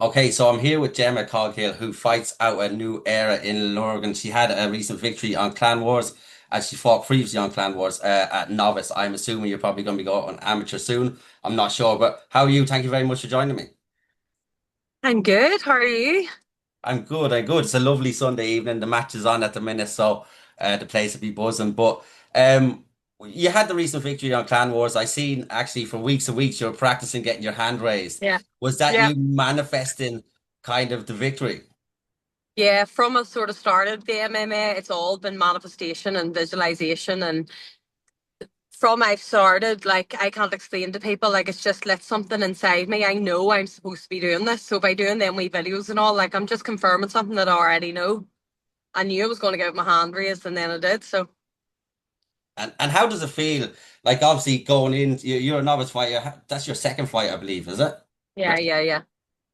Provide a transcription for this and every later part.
Okay, so I'm here with Gemma Coghill, who fights out a new era in Lurgan. She had a recent victory on Clan Wars, as she fought previously on Clan Wars at novice. I'm assuming you're probably going to be going on amateur soon. I'm not sure, but how are you? Thank you very much for joining me. I'm good. How are you? I'm good. I'm good. It's a lovely Sunday evening. The match is on at the minute, so the place will be buzzing. But um, you had the recent victory on Clan Wars. I seen actually for weeks and weeks you were practicing getting your hand raised. Yeah. Was that Yeah. you manifesting kind of the victory? Yeah. From a sort of started the MMA, it's all been manifestation and visualization. And from I've started, like I can't explain to people, like it's just lit something inside me. I know I'm supposed to be doing this. So by doing them wee videos and all, like I'm just confirming something that I already know. I knew I was going to get my hand raised and then I did. So And how does it feel? Like obviously going in, you're a novice fighter. That's your second fight, I believe, is it? yeah, yeah, yeah.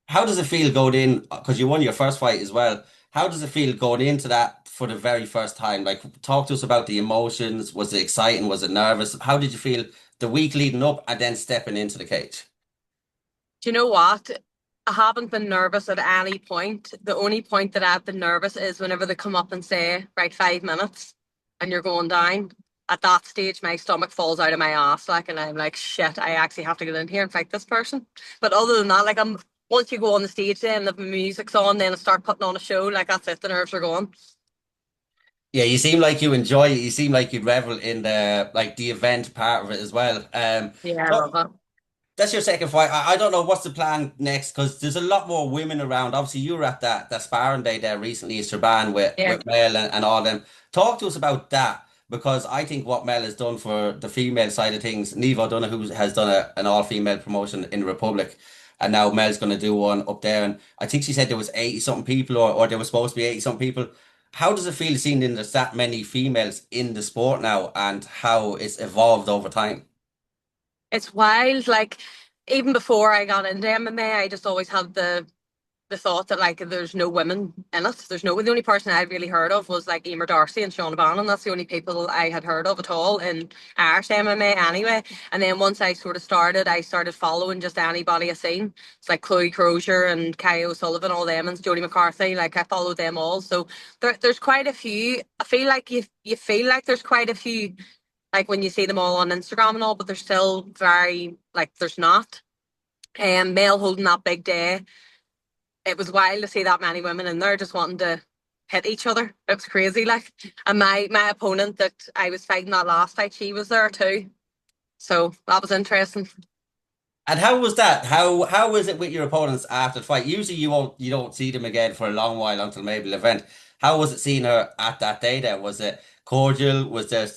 How does it feel going in? Because you won your first fight as well. How does it feel going into that for the very first time? Like, talk to us about the emotions. Was it exciting? Was it nervous? How did you feel the week leading up and then stepping into the cage? Do you know what? I haven't been nervous at any point. The only point that I've been nervous is whenever they come up and say, right, 5 minutes and you're going down. At that stage, my stomach falls out of my ass, like, and I'm like, shit, I actually have to get in here and fight this person. But other than that, like, once you go on the stage, then the music's on, then I start putting on a show, like, that's it, the nerves are gone. Yeah, you seem like you enjoy it. You seem like you revel in the event part of it as well. Yeah, I So love it. that's your second fight. I don't know what's the plan next because there's a lot more women around. Obviously, you were at that sparring day there recently in Strabane with Yeah. Mel and all them. Talk to us about that because I think what Mel has done for the female side of things, Neve O'Donoghue has done an all-female promotion in the Republic, and now Mel's going to do one up there. And I think she said there was 80 something people, or there was supposed to be 80 something people. How does it feel seeing there's that many females in the sport now, and how it's evolved over time? It's wild. Like, even before I got into MMA, I just always had the thought that like there's no women in it. There's no The only person I'd really heard of was like Emer Darcy and Sean O'Bannon. That's the only people I had heard of at all in Irish MMA anyway. And then once I sort of started, I started following just anybody I seen. It's like Chloe Crozier and Kai O'Sullivan, all them, and Jodie McCarthy. Like I followed them all. So there's quite a few. I feel like you feel like there's quite a few, like when you see them all on Instagram and all, but there's still very like there's not. Male holding that big day, it was wild to see that many women in there just wanting to hit each other. It was crazy, like. And my opponent that I was fighting that last fight, she was there too. So that was interesting. And how was that? How was it with your opponents after the fight? Usually you don't see them again for a long while until maybe the event. How was it seeing her at that day then? Was it cordial? Was there a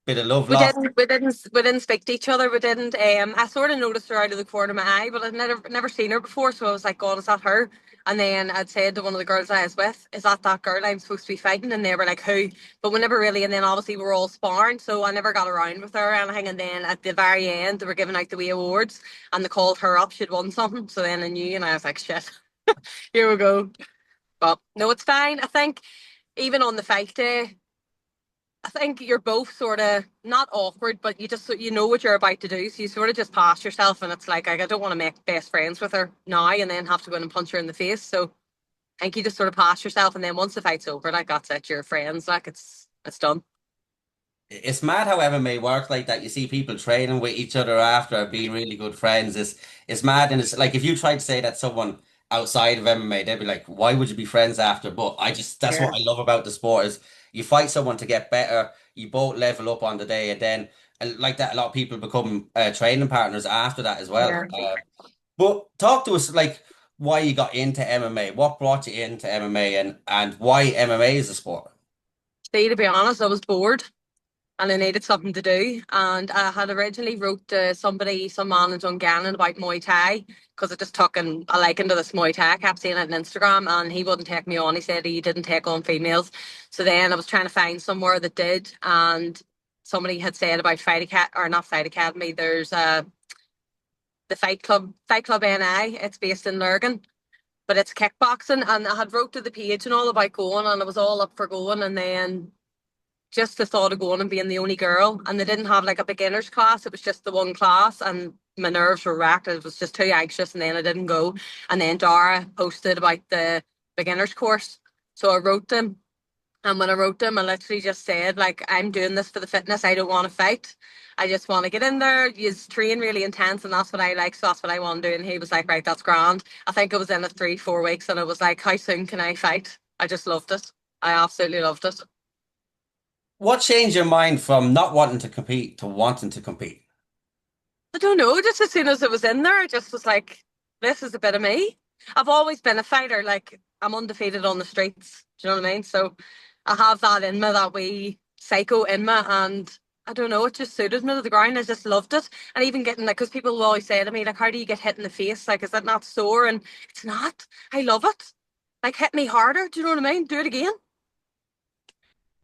bit of love We lost? didn't we didn't we didn't speak to each other. We didn't I sort of noticed her out of the corner of my eye, but I'd never seen her before, so I was like, God, is that her? And then I'd said to one of the girls I was with, is that girl I'm supposed to be fighting? And they were like, who? But we never really, and then obviously we were all sparring, so I never got around with her or anything. And then at the very end, they were giving out the wee awards and they called her up, she'd won something. So then I knew and I was like, shit, here we go. But no, it's fine. I think even on the fight day, I think you're both sort of not awkward, but you know what you're about to do, so you sort of just pass yourself, and it's like I don't want to make best friends with her now and then have to go in and punch her in the face. So I think you just sort of pass yourself, and then once the fight's over, like that's it, you're friends, like it's done. It's mad how MMA works like that. You see people training with each other after being really good friends. It's mad and it's like if you try to say that someone outside of MMA, they'd be like, why would you be friends after? But I just that's Yeah, what I love about the sport is you fight someone to get better, you both level up on the day and then and like that a lot of people become training partners after that as well. yeah. But talk to us like why you got into MMA, what brought you into MMA and why MMA is a sport. See, to be honest, I was bored and I needed something to do. And I had originally wrote to some man in Dungannon about Muay Thai because I just took a liking to this Muay Thai. I kept seeing it on Instagram and he wouldn't take me on. He said he didn't take on females. So then I was trying to find somewhere that did. And somebody had said about Fight Academy, or not Fight Academy, there's the Fight Club NI. It's based in Lurgan. But it's kickboxing, and I had wrote to the page and all about going, and I was all up for going, and then just the thought of going and being the only girl, and they didn't have like a beginner's class, it was just the one class, and my nerves were racked. I was just too anxious, and then I didn't go. And then Dara posted about the beginners course, so I wrote them. And when I wrote them, I literally just said, like, I'm doing this for the fitness. I don't want to fight. I just want to get in there. You train really intense, and that's what I like. So that's what I want to do. And he was like, right, that's grand. I think I was in it 3, 4 weeks, and I was like, how soon can I fight? I just loved it. I absolutely loved it. What changed your mind from not wanting to compete to wanting to compete? I don't know. Just as soon as it was in there, I just was like, this is a bit of me. I've always been a fighter. Like, I'm undefeated on the streets. Do you know what I mean? So I have that in me, that wee psycho in me. And I don't know, it just suited me to the ground. I just loved it. And even getting like, because people will always say to me, like, how do you get hit in the face? Like, is that not sore? And it's not. I love it. Like, hit me harder. Do you know what I mean? Do it again.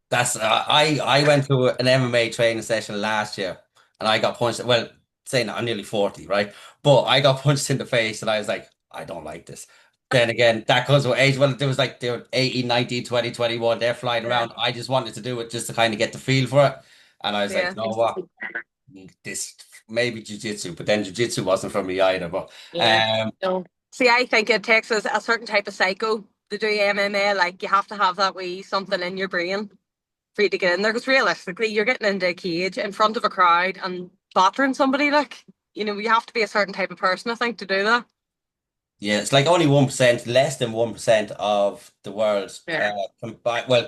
That's I went to an MMA training session last year and I got punched. Well, saying that I'm nearly 40, right? But I got punched in the face and I was like, I don't like this. Then again, that comes with age. Well, there was like they were 18, 19, 20, 21. They're flying Yeah. around. I just wanted to do it just to kind of get the feel for it. And I was like, Yeah. you know what? This maybe jiu-jitsu, but then jiu-jitsu wasn't for me either. But Yeah. um No. See, I think it takes a certain type of psycho to do MMA. Like, you have to have that wee something in your brain for you to get in there. Because realistically, you're getting into a cage in front of a crowd and battering somebody. Like, you have to be a certain type of person, I think, to do that. Yeah, it's like only 1%, less than 1% of the world Yeah.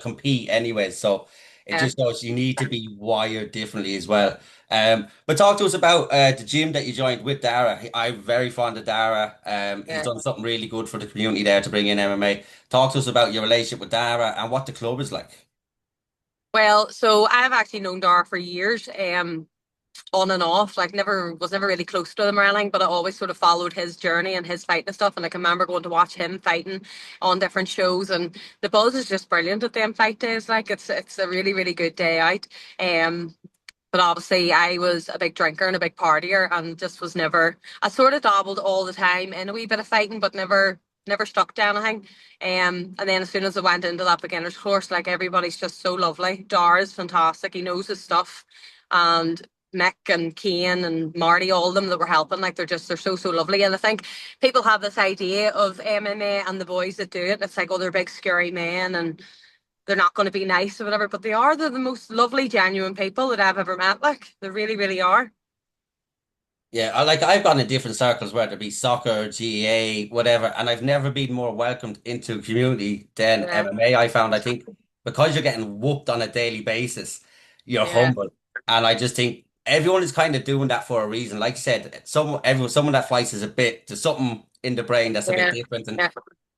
compete anyway. So it Yeah. just shows you need to be wired differently as well. But talk to us about the gym that you joined with Dara. I'm very fond of Dara. He's Yeah. done something really good for the community there to bring in MMA. Talk to us about your relationship with Dara and what the club is like. Well, so I've actually known Dara for years. On and off. Like, never really close to him or anything, but I always sort of followed his journey and his fighting and stuff. And I can remember going to watch him fighting on different shows, and the buzz is just brilliant at them fight days. Like, it's a really, really good day out. Um but obviously I was a big drinker and a big partier and just was never, I sort of dabbled all the time in a wee bit of fighting, but never stuck to anything. And then as soon as I went into that beginner's course, like, everybody's just so lovely. Dara's fantastic. He knows his stuff. And Mick and Kane and Marty, all of them that were helping, like, they're so lovely. And I think people have this idea of MMA and the boys that do it. It's like, oh, they're big scary men and they're not going to be nice or whatever, but they are. They're the most lovely, genuine people that I've ever met. Like, they really, really are. Yeah, I've gone in different circles, whether it be soccer, GAA, whatever, and I've never been more welcomed into a community than Yeah, MMA. I think because you're getting whooped on a daily basis, you're yeah, humble. And I just think everyone is kind of doing that for a reason. Like I said, someone that fights is a bit, there's something in the brain that's a bit yeah, different. yeah,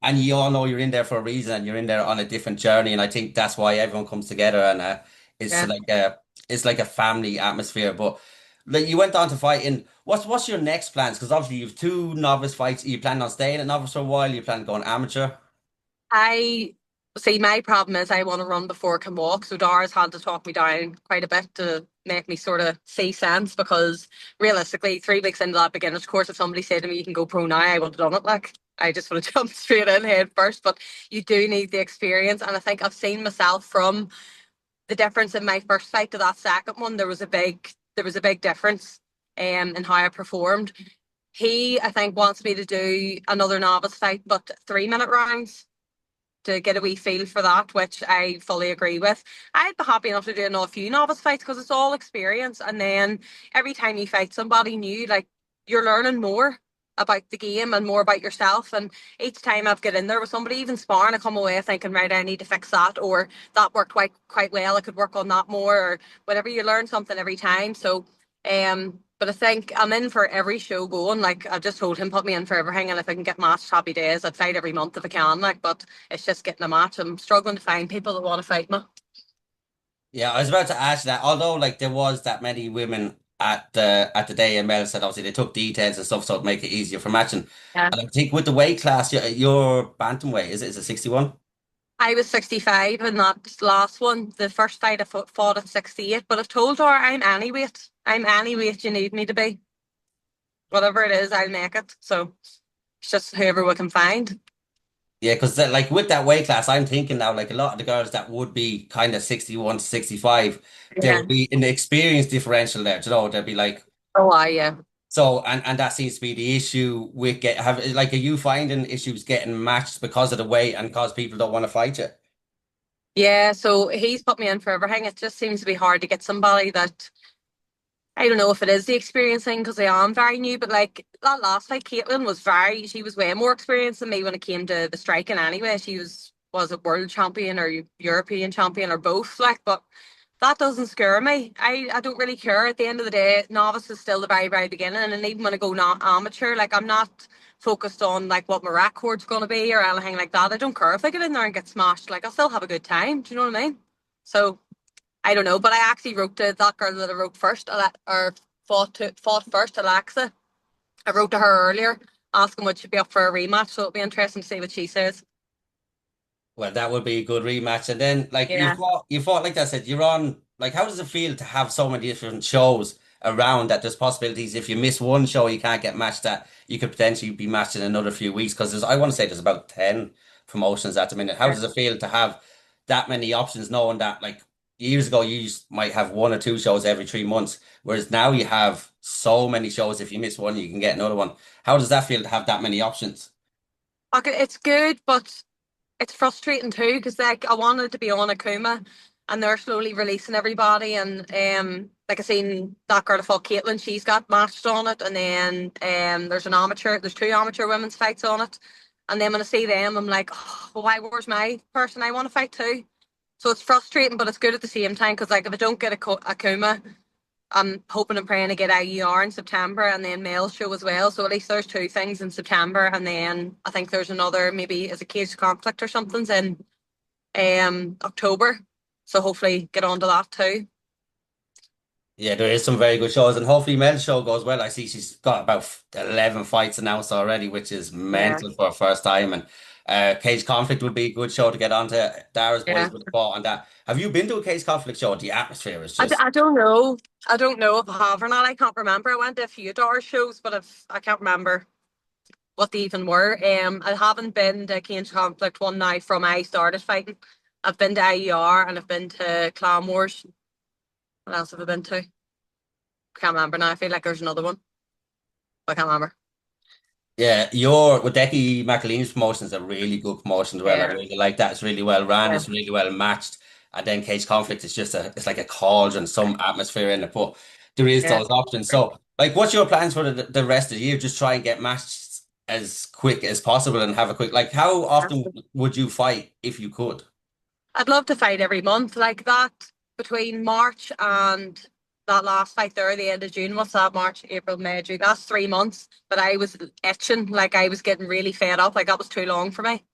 And you all know you're in there for a reason and you're in there on a different journey. And I think that's why everyone comes together and it's yeah. like a family atmosphere. But like you went on to fight in what's your next plans? Because obviously you've two novice fights. Are you planning on staying at novice for a while? You plan on going amateur? I see. My problem is I want to run before I can walk. So Dara's had to talk me down quite a bit to make me sort of see sense. Because realistically, 3 weeks into that beginner's course, if somebody said to me, "You can go pro now," I would have done it. Like, I just would have jumped straight in head first. But you do need the experience, and I think I've seen myself from the difference in my first fight to that second one. There was a big difference in how I performed. He, I think, wants me to do another novice fight, but 3 minute rounds to get a wee feel for that, which I fully agree with. I'd be happy enough to do another few novice fights because it's all experience. And then every time you fight somebody new, like, you're learning more about the game and more about yourself. And each time I've got in there with somebody, even sparring, I come away thinking, right, I need to fix that, or that worked quite well. I could work on that more, or whatever. You learn something every time. So, but I think I'm in for every show going. Like, I just told him, put me in for everything, and if I can get matched, happy days. I'd fight every month if I can. Like, but it's just getting a match. I'm struggling to find people that want to fight me. Yeah, I was about to ask that. Although like there was that many women at the day and Mel said obviously they took details and stuff so it make it easier for matching. Yeah. And I think with the weight class, your bantamweight, is it 61? I was 65 in that last one. The first fight I fought at 68, but I've told her I'm any weight. I'm any weight you need me to be. Whatever it is, I'll make it. So it's just whoever we can find. Yeah, because like with that weight class, I'm thinking now like a lot of the girls that would be kind of 61 to 65, there Yeah. would be an experience differential there, you know, there'd be like Oh, yeah. So, and that seems to be the issue with are you finding issues getting matched because of the weight and because people don't want to fight you? Yeah, so he's put me in for everything. It just seems to be hard to get somebody that I don't know if it is the experience thing because I am very new, but like that last fight, Caitlin she was way more experienced than me when it came to the striking anyway. She was a world champion or European champion or both, like, but that doesn't scare me. I don't really care. At the end of the day, novice is still the very, very beginning. And even when I go not amateur, like I'm not focused on like what my record's gonna be or anything like that. I don't care if I get in there and get smashed. Like I'll still have a good time. Do you know what I mean? So I don't know, but I actually wrote to that girl that I wrote first, or fought first, Alexa. I wrote to her earlier, asking would she be up for a rematch. So it'll be interesting to see what she says. Well, that would be a good rematch. And then, like Yeah. you fought like I said, you're on. Like, how does it feel to have so many different shows around that? There's possibilities if you miss one show, you can't get matched. That you could potentially be matched in another few weeks because I want to say there's about 10 promotions at the minute. How does it feel to have that many options, knowing that like years ago might have one or two shows every 3 months, whereas now you have so many shows. If you miss one, you can get another one. How does that feel to have that many options? Okay, it's good, but it's frustrating too because like I wanted to be on Akuma and they're slowly releasing everybody and like I seen that girl that fought Caitlin, she's got matched on it and then there's two amateur women's fights on it and then when I see them I'm like, oh, well, why where's my person I want to fight too? So it's frustrating but it's good at the same time because like if I don't get a Akuma I'm hoping and praying to get IUR in September and then male show as well. So at least there's two things in September and then I think there's another maybe as a cage conflict or something's in October. So hopefully get on to that too. Yeah, there is some very good shows, and hopefully Mel's show goes well. I see she's got about 11 fights announced already, which is Yeah, mental for a first time. And Cage Conflict would be a good show to get onto. Dara's boys yeah. would have fought on that. Have you been to a Cage Conflict show? The atmosphere is just. I don't know. I don't know if I have or not. I can't remember. I went to a few Dara shows, but I can't remember what they even were. I haven't been to Cage Conflict one night from I started fighting. I've been to IER and I've been to Clan Wars. What else have I been to? Can't remember now. I feel like there's another one. I can't remember. Yeah, your Wadeki McAleen's promotion is a really good promotion as well. I Yeah, really like that. It's really well run. yeah, It's really well matched. And then Cage Conflict is just it's like a cauldron, some atmosphere in it. But there is yeah. those options. So, like, what's your plans for the rest of the year? Just try and get matched as quick as possible and have a quick. Like, how often would you fight if you could? I'd love to fight every month like that between March and that last fight there, the end of June. What's that? March, April, May, June. That's 3 months. But I was itching, like I was getting really fed up. Like that was too long for me.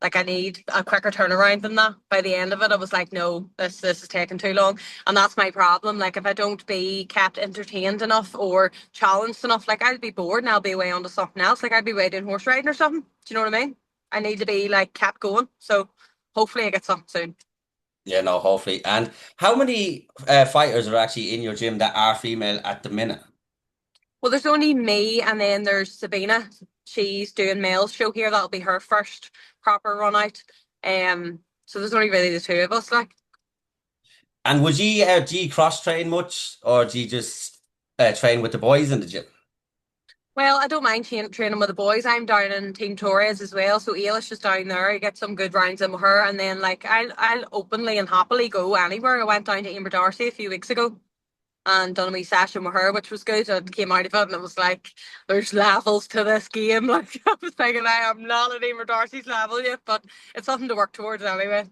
Like I need a quicker turnaround than that. By the end of it, I was like, no, this is taking too long. And that's my problem. Like if I don't be kept entertained enough or challenged enough, like I'll be bored and I'll be away onto something else. Like I'd be away doing horse riding or something. Do you know what I mean? I need to be like kept going. So hopefully I get something soon. Yeah, no, hopefully. And how many fighters are actually in your gym that are female at the minute? Well, there's only me and then there's Sabina. She's doing male show here. That'll be her first proper run out. So there's only really the two of us. Like, And would you do you cross train much, or do you just train with the boys in the gym? well, I don't mind training with the boys. I'm down in Team Torres as well, so Ailish is down there. I get some good rounds in with her, and then like I'll openly and happily go anywhere. I went down to Emer Darcy a few weeks ago and done a wee session with her, which was good. I came out of it and it was like, there's levels to this game. Like I was thinking, I am not at Emer Darcy's level yet, but it's something to work towards anyway.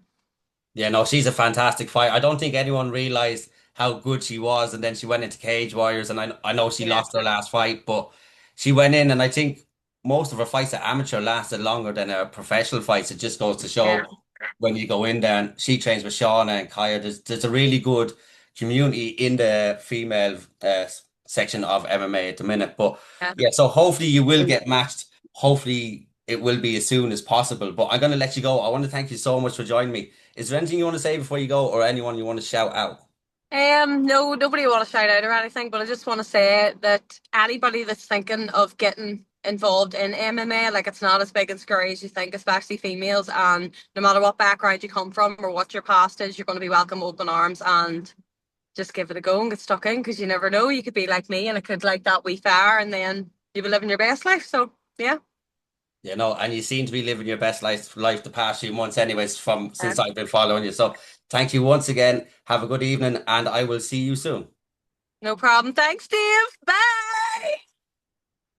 Yeah, no, she's a fantastic fighter. I don't think anyone realized how good she was, and then she went into Cage Warriors, and I know she Yeah, lost her last fight, but she went in, and I think most of her fights at amateur lasted longer than her professional fights. It just goes to yeah, show when you go in there, and she trains with Shauna and Kaya. There's a really good community in the female section of MMA at the minute. But yeah. yeah, so hopefully you will get matched. Hopefully it will be as soon as possible. But I'm going to let you go. I want to thank you so much for joining me. Is there anything you want to say before you go, or anyone you want to shout out? No, nobody want to shout out or anything, but I just want to say that anybody that's thinking of getting involved in MMA, like it's not as big and scary as you think, especially females. And no matter what background you come from or what your past is, you're going to be welcome with open arms. And just give it a go and get stuck in, because you never know. You could be like me and it could like that wee fire, and then you'll be living your best life. So yeah. You know, and you seem to be living your best life the past few months, anyways, from Uh, since I've been following you. So thank you once again. Have a good evening, and I will see you soon. no problem. Thanks, Dave. Bye.